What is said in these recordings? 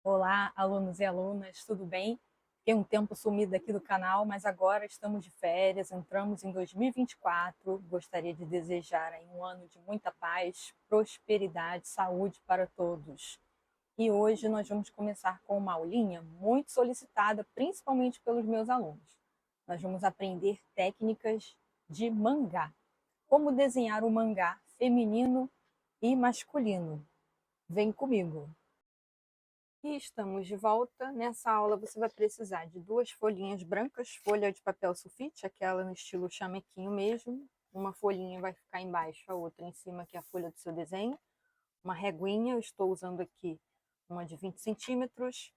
Olá, alunos e alunas, tudo bem? Fiquei um tempo sumida aqui do canal, mas agora estamos de férias, entramos em 2024. Gostaria de desejar aí um ano de muita paz, prosperidade, saúde para todos. E hoje nós vamos começar com uma aulinha muito solicitada, principalmente pelos meus alunos. Nós vamos aprender técnicas de mangá. Como desenhar um mangá feminino e masculino. Vem comigo! E estamos de volta. Nessa aula você vai precisar de duas folhinhas brancas, folha de papel sulfite, aquela no estilo chamequinho mesmo. Uma folhinha vai ficar embaixo, a outra em cima, que é a folha do seu desenho. Uma reguinha, eu estou usando aqui uma de 20 centímetros.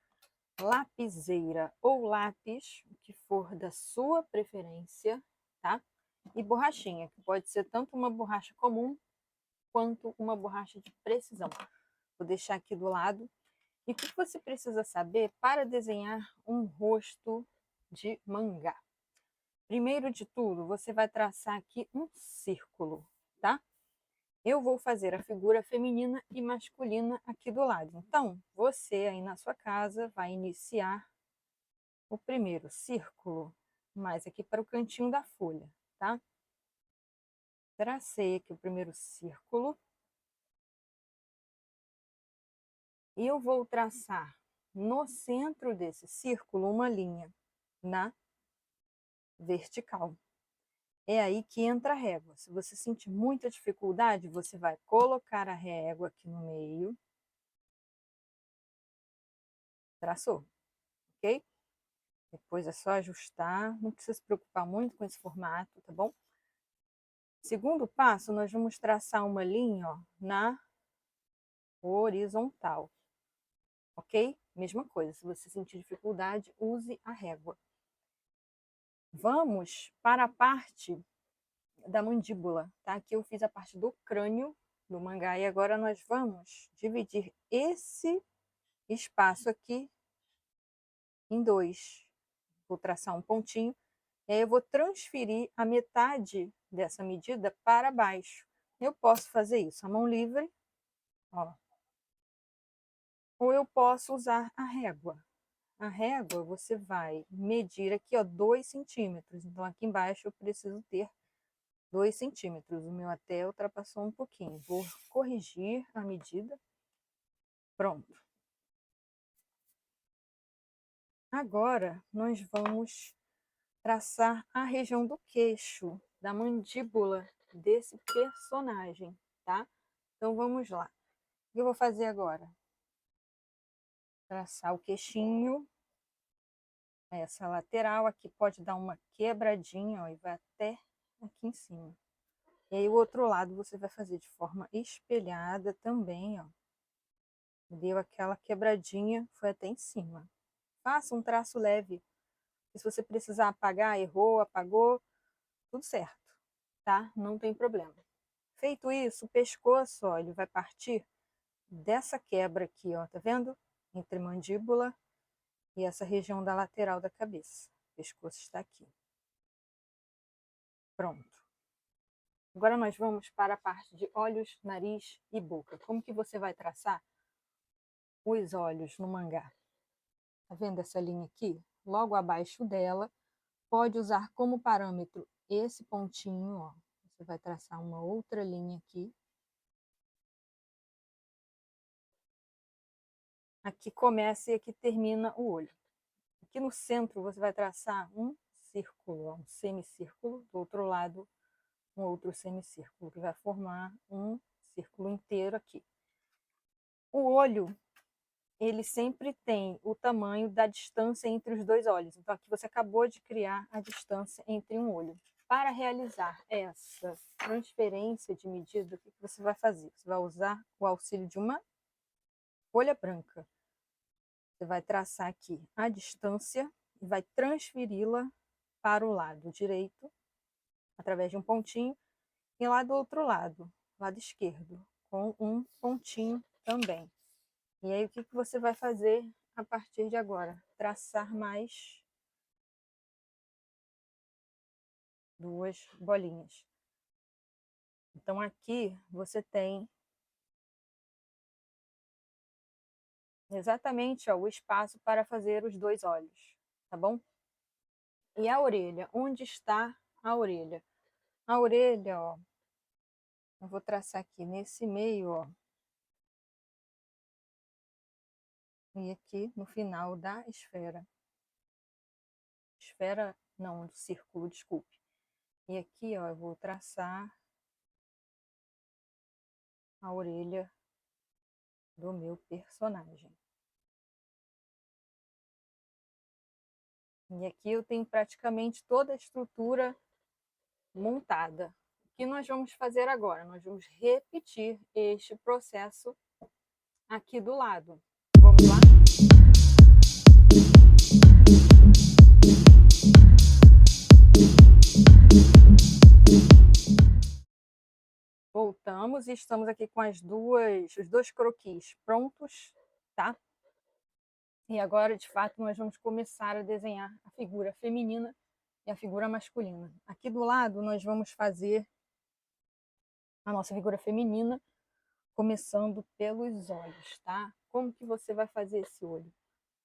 Lapiseira ou lápis, o que for da sua preferência, tá? E borrachinha, que pode ser tanto uma borracha comum quanto uma borracha de precisão. Vou deixar aqui do lado. E o que você precisa saber para desenhar um rosto de mangá? Primeiro de tudo, você vai traçar aqui um círculo, tá? Eu vou fazer a figura feminina e masculina aqui do lado. Então, você aí na sua casa vai iniciar o primeiro círculo, mais aqui para o cantinho da folha, tá? Tracei aqui o primeiro círculo. E eu vou traçar no centro desse círculo uma linha na vertical. É aí que entra a régua. Se você sentir muita dificuldade, você vai colocar a régua aqui no meio. Traçou, ok? Depois é só ajustar, não precisa se preocupar muito com esse formato, tá bom? Segundo passo, nós vamos traçar uma linha, ó, na horizontal, ok? Mesma coisa, se você sentir dificuldade, use a régua. Vamos para a parte da mandíbula, tá? Aqui eu fiz a parte do crânio do mangá e agora nós vamos dividir esse espaço aqui em dois. Vou traçar um pontinho e aí eu vou transferir a metade dessa medida para baixo. Eu posso fazer isso à mão livre, ó, ou eu posso usar a régua. A régua você vai medir aqui, ó, 2 centímetros. Então aqui embaixo eu preciso ter 2 centímetros. O meu até ultrapassou um pouquinho. Vou corrigir a medida. Pronto. Agora nós vamos traçar a região do queixo, da mandíbula desse personagem, tá? Então vamos lá. O que eu vou fazer agora? Traçar o queixinho, essa lateral aqui pode dar uma quebradinha, ó, e vai até aqui em cima. E aí o outro lado você vai fazer de forma espelhada também, ó. Deu aquela quebradinha, foi até em cima. Faça um traço leve. E se você precisar apagar, errou, apagou, tudo certo, tá? Não tem problema. Feito isso, o pescoço, ó, ele vai partir dessa quebra aqui, ó, tá vendo? Entre mandíbula e essa região da lateral da cabeça. O pescoço está aqui. Pronto. Agora nós vamos para a parte de olhos, nariz e boca. Como que você vai traçar os olhos no mangá? Tá vendo essa linha aqui? Logo abaixo dela, pode usar como parâmetro esse pontinho, ó. Você vai traçar uma outra linha aqui. Aqui começa e aqui termina o olho. Aqui no centro você vai traçar um círculo, ó, um semicírculo. Do outro lado, um outro semicírculo, que vai formar um círculo inteiro aqui. O olho, ele sempre tem o tamanho da distância entre os dois olhos. Então, aqui você acabou de criar a distância entre um olho. Para realizar essa transferência de medida, o que você vai fazer? Você vai usar o auxílio de uma folha branca. Você vai traçar aqui a distância e vai transferi-la para o lado direito, através de um pontinho, e lá do outro lado, lado esquerdo, com um pontinho também. E aí, o que você vai fazer a partir de agora? Traçar mais duas bolinhas. Então, aqui você tem exatamente, ó, o espaço para fazer os 2 olhos, tá bom? E a orelha, onde está a orelha? A orelha, ó, eu vou traçar aqui nesse meio, ó, e aqui no final da esfera. Esfera, não, do círculo, desculpe. E aqui, ó, eu vou traçar a orelha do meu personagem. E aqui eu tenho praticamente toda a estrutura montada. O que nós vamos fazer agora? Nós vamos repetir este processo aqui do lado. Vamos lá? Voltamos e estamos aqui com os 2 croquis prontos, tá? E agora, de fato, nós vamos começar a desenhar a figura feminina e a figura masculina. Aqui do lado, nós vamos fazer a nossa figura feminina, começando pelos olhos, tá? Como que você vai fazer esse olho?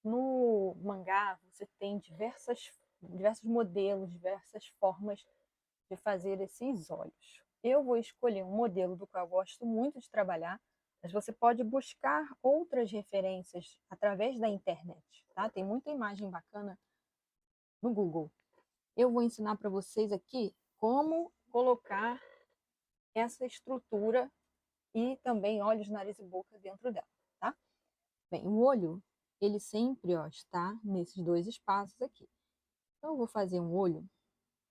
No mangá, você tem diversos modelos, diversas formas de fazer esses olhos. Eu vou escolher um modelo do qual eu gosto muito de trabalhar, mas você pode buscar outras referências através da internet, tá? Tem muita imagem bacana no Google. Eu vou ensinar para vocês aqui como colocar essa estrutura e também olhos, nariz e boca dentro dela, tá? Bem, o olho, ele sempre, ó, está nesses 2 espaços aqui. Então, eu vou fazer um olho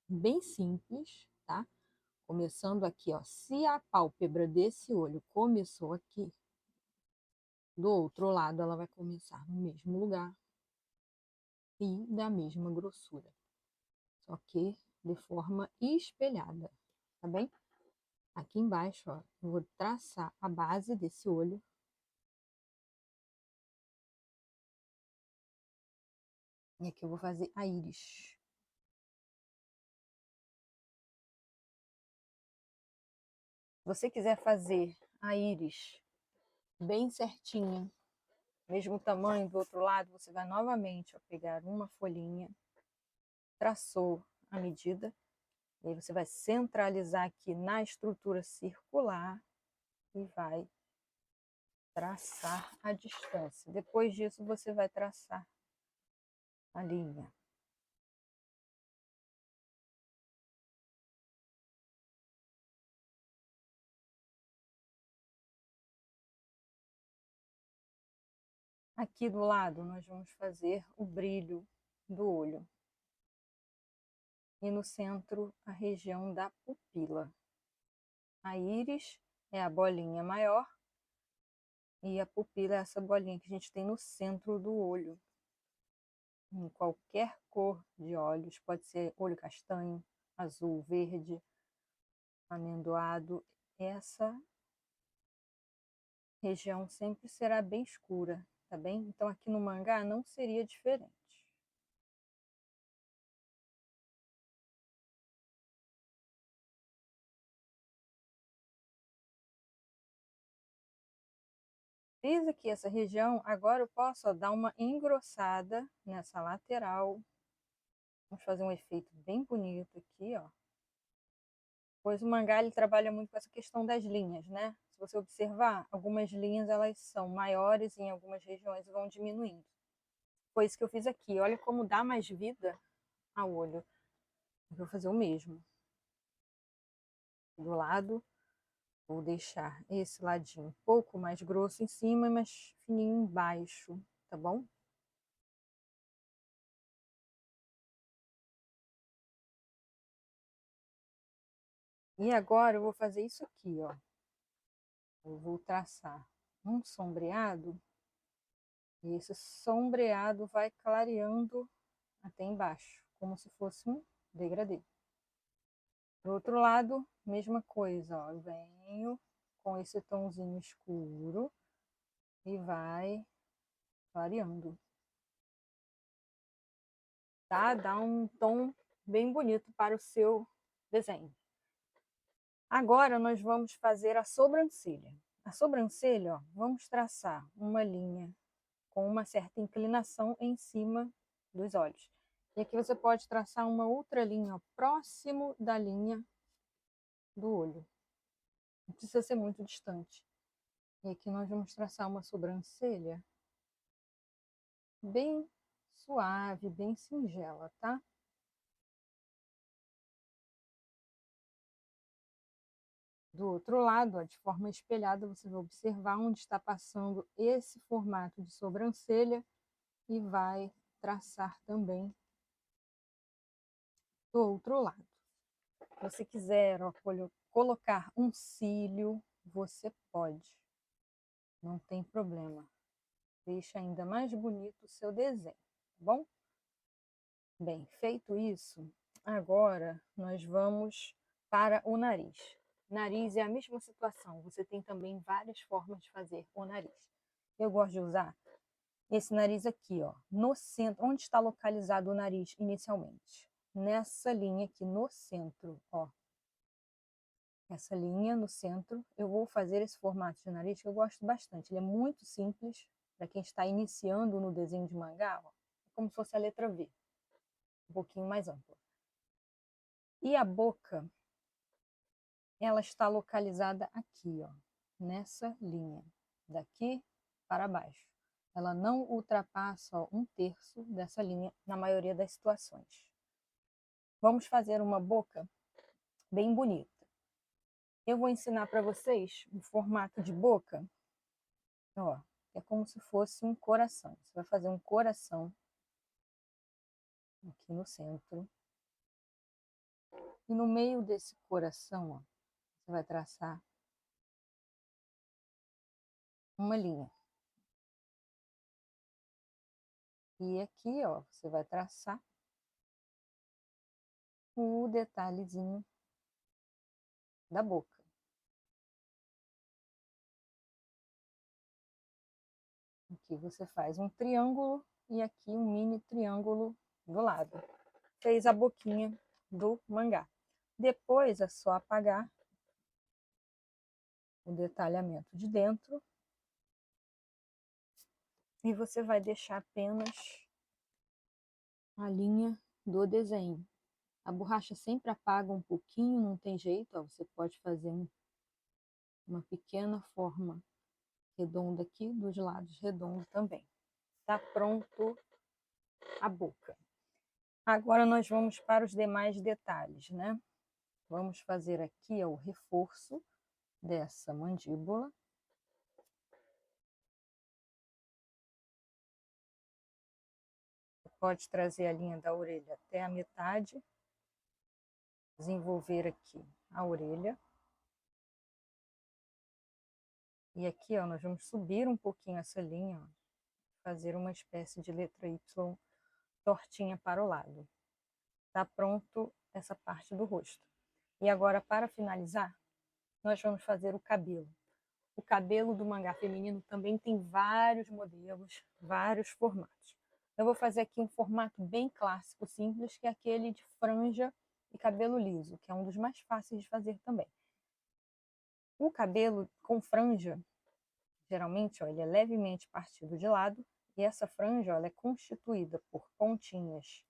bem simples, tá? Começando aqui, ó. Se a pálpebra desse olho começou aqui, do outro lado ela vai começar no mesmo lugar e da mesma grossura, só que de forma espelhada, tá bem? Aqui embaixo, ó, eu vou traçar a base desse olho. E aqui eu vou fazer a íris. Se você quiser fazer a íris bem certinha, mesmo tamanho do outro lado, você vai novamente, ó, pegar uma folhinha, traçou a medida, e aí você vai centralizar aqui na estrutura circular e vai traçar a distância. Depois disso, você vai traçar a linha. Aqui do lado, nós vamos fazer o brilho do olho. E no centro, a região da pupila. A íris é a bolinha maior e a pupila é essa bolinha que a gente tem no centro do olho. Em qualquer cor de olhos, pode ser olho castanho, azul, verde, amendoado. Essa região sempre será bem escura, tá bem? Então aqui no mangá não seria diferente. Fiz aqui essa região, agora eu posso, ó, dar uma engrossada nessa lateral. Vamos fazer um efeito bem bonito aqui, ó. Pois o mangá ele trabalha muito com essa questão das linhas, né? Se você observar, algumas linhas elas são maiores e em algumas regiões vão diminuindo. Foi isso que eu fiz aqui. Olha como dá mais vida ao olho. Eu vou fazer o mesmo. Do lado, vou deixar esse ladinho um pouco mais grosso em cima e mais fininho embaixo, tá bom? E agora eu vou fazer isso aqui, ó. Eu vou traçar um sombreado e esse sombreado vai clareando até embaixo, como se fosse um degradê. Do outro lado, mesma coisa, ó. Eu venho com esse tomzinho escuro e vai clareando. Tá? Dá um tom bem bonito para o seu desenho. Agora nós vamos fazer a sobrancelha. A sobrancelha, ó, vamos traçar uma linha com uma certa inclinação em cima dos olhos. E aqui você pode traçar uma outra linha, ó, próximo da linha do olho. Não precisa ser muito distante. E aqui nós vamos traçar uma sobrancelha bem suave, bem singela, tá? Do outro lado, ó, de forma espelhada, você vai observar onde está passando esse formato de sobrancelha e vai traçar também do outro lado. Se você quiser, ó, colocar um cílio, você pode. Não tem problema. Deixa ainda mais bonito o seu desenho, tá bom? Bem, feito isso, agora nós vamos para o nariz. Nariz é a mesma situação, você tem também várias formas de fazer o nariz. Eu gosto de usar esse nariz aqui, ó, no centro, onde está localizado o nariz inicialmente. Nessa linha aqui no centro, ó. Essa linha no centro, eu vou fazer esse formato de nariz que eu gosto bastante. Ele é muito simples, para quem está iniciando no desenho de mangá, ó, é como se fosse a letra V, um pouquinho mais ampla. E a boca, ela está localizada aqui, ó, nessa linha, daqui para baixo. Ela não ultrapassa, ó, 1/3 dessa linha na maioria das situações. Vamos fazer uma boca bem bonita. Eu vou ensinar para vocês um formato de boca, ó, é como se fosse um coração. Você vai fazer um coração aqui no centro. E no meio desse coração, ó, você vai traçar uma linha. E aqui, ó, você vai traçar o detalhezinho da boca. Aqui você faz um triângulo e aqui um mini triângulo do lado. Fez a boquinha do mangá. Depois é só apagar o detalhamento de dentro e você vai deixar apenas a linha do desenho. A borracha sempre apaga um pouquinho, não tem jeito, ó, você pode fazer uma pequena forma redonda aqui, dos lados redondo também. Tá pronto a boca. Agora nós vamos para os demais detalhes, né? Vamos fazer aqui ó, o reforço dessa mandíbula. Pode trazer a linha da orelha até a metade, desenvolver aqui a orelha. E aqui, ó, nós vamos subir um pouquinho essa linha, ó, fazer uma espécie de letra Y tortinha para o lado. Tá pronto essa parte do rosto. E agora, para finalizar, nós vamos fazer o cabelo. O cabelo do mangá feminino também tem vários modelos, vários formatos. Eu vou fazer aqui um formato bem clássico, simples, que é aquele de franja e cabelo liso, que é um dos mais fáceis de fazer também. O cabelo com franja, geralmente, ó, ele é levemente partido de lado, e essa franja ó, ela é constituída por pontinhas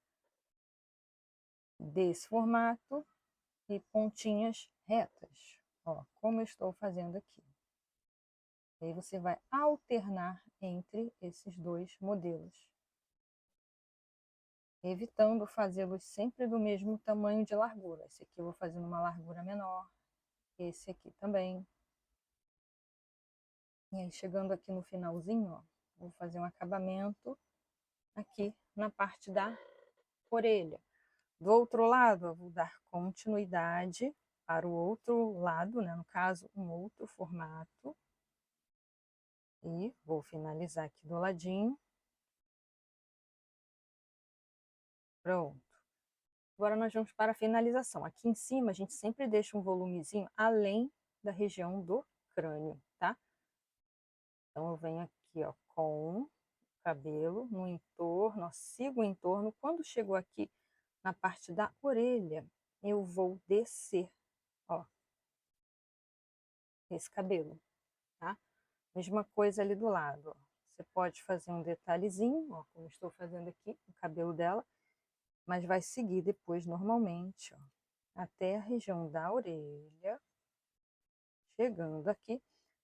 desse formato e pontinhas retas, ó, como eu estou fazendo aqui. E aí você vai alternar entre esses dois modelos, evitando fazê-los sempre do mesmo tamanho de largura. Esse aqui eu vou fazer numa largura menor, esse aqui também. E aí, chegando aqui no finalzinho, ó, vou fazer um acabamento aqui na parte da orelha. Do outro lado, eu vou dar continuidade para o outro lado, né? No caso, um outro formato. E vou finalizar aqui do ladinho. Pronto. Agora nós vamos para a finalização. Aqui em cima a gente sempre deixa um volumezinho além da região do crânio, tá? Então eu venho aqui, ó, com o cabelo no entorno, ó, sigo o entorno. Quando chegou aqui na parte da orelha, eu vou descer, ó, esse cabelo, tá? Mesma coisa ali do lado, ó. você pode fazer um detalhezinho, ó, como estou fazendo aqui, no cabelo dela, mas vai seguir depois normalmente, ó, até a região da orelha, chegando aqui.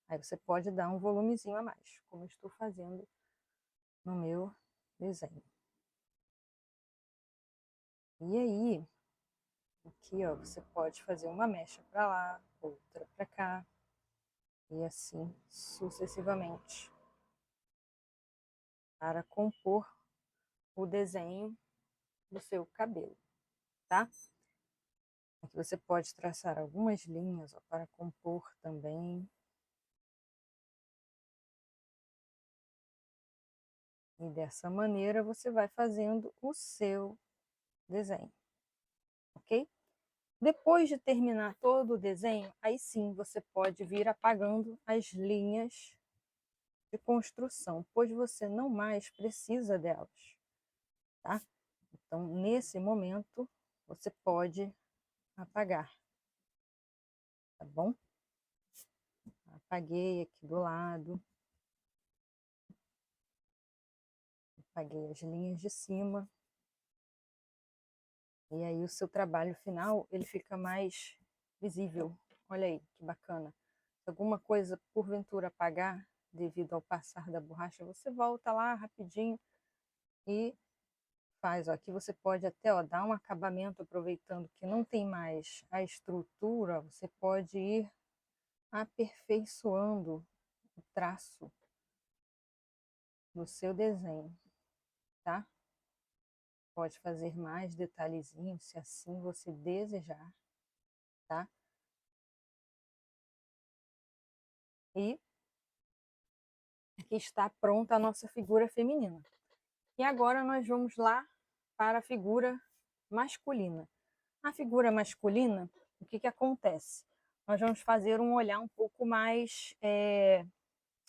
Aí você pode dar um volumezinho a mais, como eu estou fazendo no meu desenho. E aí, aqui, ó, você pode fazer uma mecha para lá, outra para cá, e assim sucessivamente, para compor o desenho do seu cabelo, tá? Aqui você pode traçar algumas linhas, ó, para compor também. E dessa maneira você vai fazendo o seu desenho, ok? Depois de terminar todo o desenho, aí sim você pode vir apagando as linhas de construção, pois você não mais precisa delas, tá? Então, nesse momento, você pode apagar, tá bom? Apaguei aqui do lado. Apaguei as linhas de cima. E aí o seu trabalho final, ele fica mais visível. Olha aí, que bacana. Se alguma coisa, porventura, apagar devido ao passar da borracha, você volta lá rapidinho e faz. Ó, aqui você pode até, ó, dar um acabamento, aproveitando que não tem mais a estrutura, você pode ir aperfeiçoando o traço do seu desenho, tá? Pode fazer mais detalhezinhos, se assim você desejar, tá? E aqui está pronta a nossa figura feminina. E agora nós vamos lá para a figura masculina. A figura masculina, o que acontece? Nós vamos fazer um olhar um pouco mais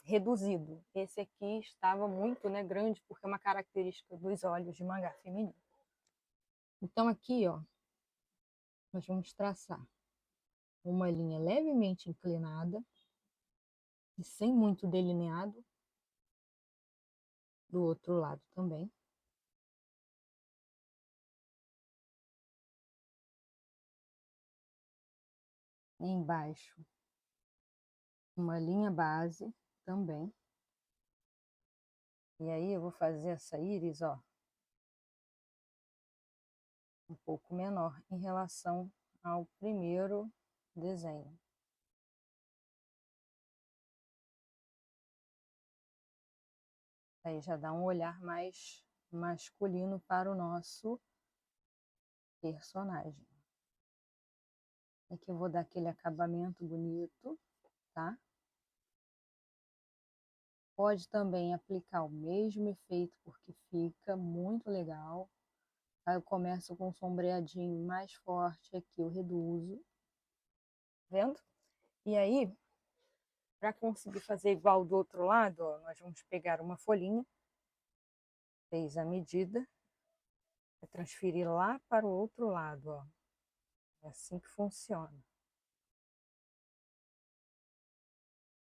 reduzido. Esse aqui estava muito, né, grande, porque é uma característica dos olhos de mangá feminino. Então aqui, ó, nós vamos traçar uma linha levemente inclinada e sem muito delineado do outro lado também. Embaixo, uma linha base também. E aí eu vou fazer essa íris, ó, um pouco menor em relação ao primeiro desenho. Aí já dá um olhar mais masculino para o nosso personagem. Aqui eu vou dar aquele acabamento bonito, tá? Pode também aplicar o mesmo efeito, porque fica muito legal. Aí eu começo com um sombreadinho mais forte, aqui eu reduzo, vendo? E aí, para conseguir fazer igual do outro lado, ó, nós vamos pegar uma folhinha, fez a medida, vai transferir lá para o outro lado, ó. É assim que funciona.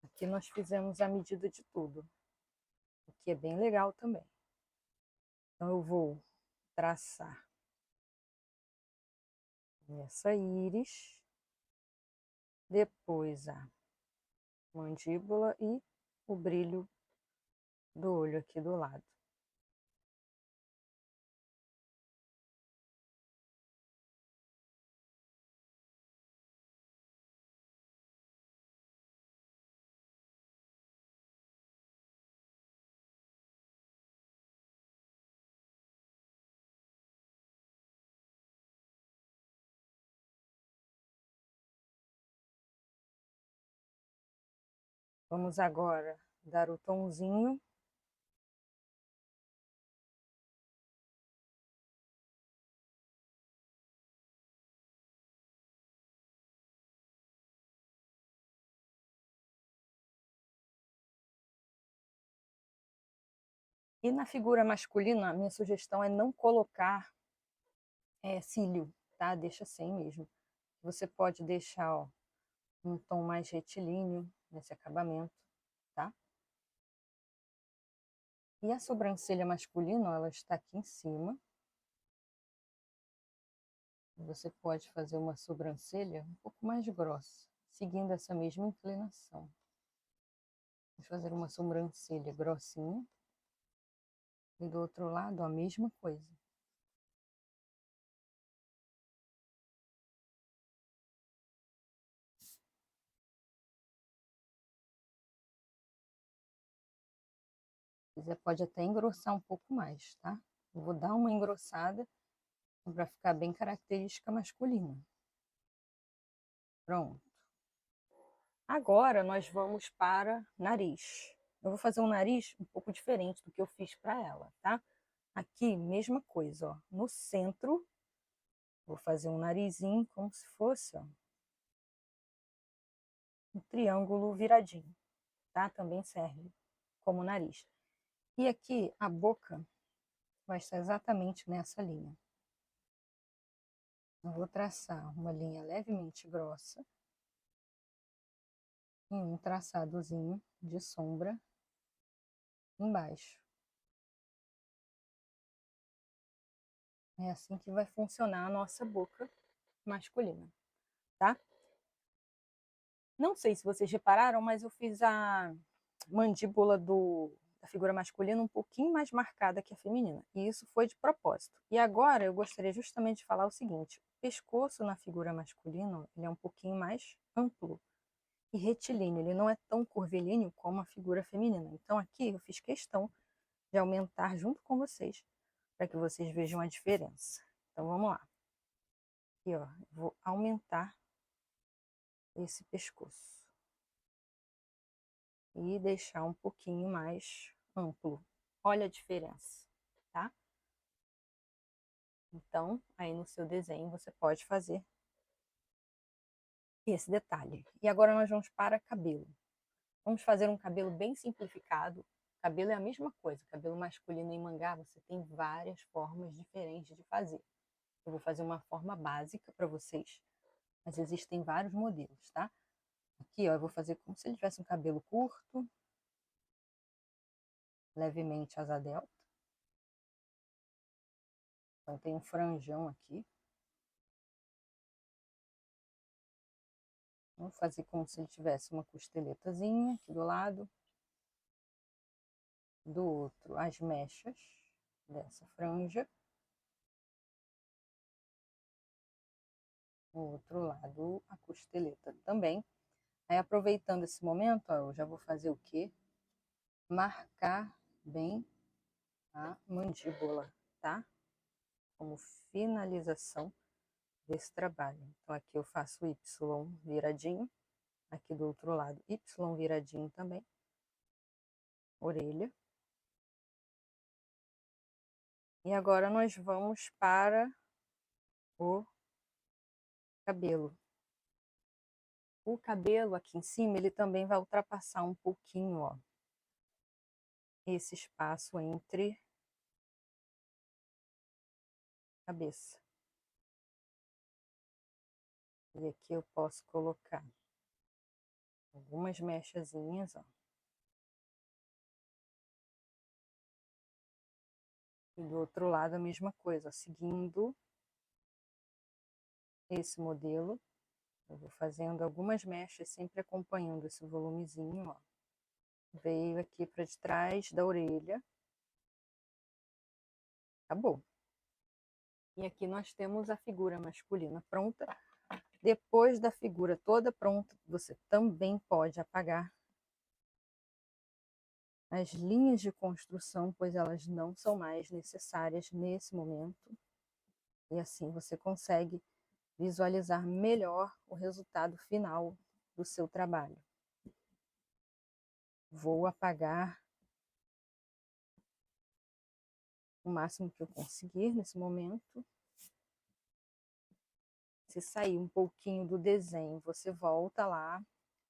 Aqui nós fizemos a medida de tudo, o que é bem legal também. Então eu vou traçar essa íris, depois a mandíbula e o brilho do olho aqui do lado. Vamos agora dar o tomzinho. E na figura masculina, a minha sugestão é não colocar cílio, tá? Deixa sem mesmo. Você pode deixar, ó, um tom mais retilíneo nesse acabamento, tá? E a sobrancelha masculina, ela está aqui em cima. Você pode fazer uma sobrancelha um pouco mais grossa, seguindo essa mesma inclinação. Vou fazer uma sobrancelha grossinha. E do outro lado, a mesma coisa. Você pode até engrossar um pouco mais, tá? Eu vou dar uma engrossada para ficar bem característica masculina. Pronto. Agora nós vamos para nariz. Eu vou fazer um nariz um pouco diferente do que eu fiz para ela, tá? Aqui, mesma coisa, ó. No centro, vou fazer um narizinho como se fosse, ó, um triângulo viradinho, tá? Também serve como nariz. E aqui, a boca vai estar exatamente nessa linha. Eu vou traçar uma linha levemente grossa e um traçadozinho de sombra embaixo. É assim que vai funcionar a nossa boca masculina, tá? Não sei se vocês repararam, mas eu fiz a mandíbula da figura masculina um pouquinho mais marcada que a feminina. E isso foi de propósito. E agora eu gostaria justamente de falar o seguinte. O pescoço na figura masculina, ele é um pouquinho mais amplo e retilíneo. Ele não é tão curvilíneo como a figura feminina. Então aqui eu fiz questão de aumentar junto com vocês, para que vocês vejam a diferença. Então vamos lá. Aqui, ó, vou aumentar esse pescoço e deixar um pouquinho mais amplo. Olha a diferença, tá? Então, aí no seu desenho você pode fazer esse detalhe. E agora nós vamos para cabelo. Vamos fazer um cabelo bem simplificado. Cabelo é a mesma coisa. Cabelo masculino em mangá, você tem várias formas diferentes de fazer. Eu vou fazer uma forma básica para vocês, mas existem vários modelos, tá? Aqui, ó, eu vou fazer como se ele tivesse um cabelo curto, levemente asa delta. Então tem um franjão aqui. Vou fazer como se ele tivesse uma costeletazinha aqui do lado. Do outro, as mechas dessa franja. Do outro lado, a costeleta também. Aí, aproveitando esse momento, ó, eu já vou fazer o quê? Marcar bem a mandíbula, tá? Como finalização desse trabalho. Então, aqui eu faço Y viradinho. Aqui do outro lado, Y viradinho também. Orelha. E agora nós vamos para o cabelo. O cabelo aqui em cima, ele também vai ultrapassar um pouquinho, ó, esse espaço entre cabeça. E aqui eu posso colocar algumas mechazinhas, ó. E do outro lado a mesma coisa, ó, seguindo esse modelo, eu vou fazendo algumas mechas, sempre acompanhando esse volumezinho, ó. Veio aqui para de trás da orelha. Acabou. E aqui nós temos a figura masculina pronta. Depois da figura toda pronta, você também pode apagar as linhas de construção, pois elas não são mais necessárias nesse momento. E assim você consegue visualizar melhor o resultado final do seu trabalho. Vou apagar o máximo que eu conseguir nesse momento. Se sair um pouquinho do desenho, você volta lá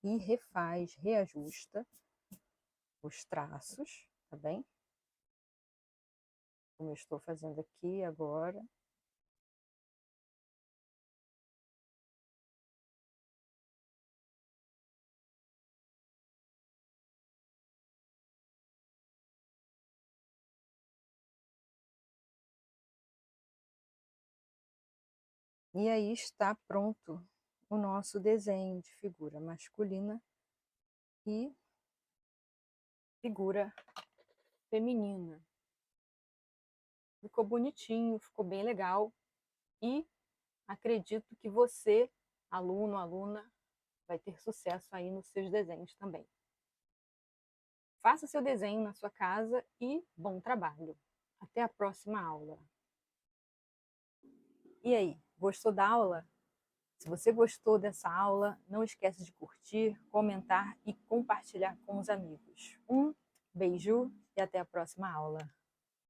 e refaz, reajusta os traços, tá bem? Como eu estou fazendo aqui agora. E aí está pronto o nosso desenho de figura masculina e figura feminina. Ficou bonitinho, ficou bem legal e acredito que você, aluno, aluna, vai ter sucesso aí nos seus desenhos também. Faça seu desenho na sua casa e bom trabalho. Até a próxima aula. E aí, gostou da aula? Se você gostou dessa aula, não esquece de curtir, comentar e compartilhar com os amigos. Um beijo e até a próxima aula.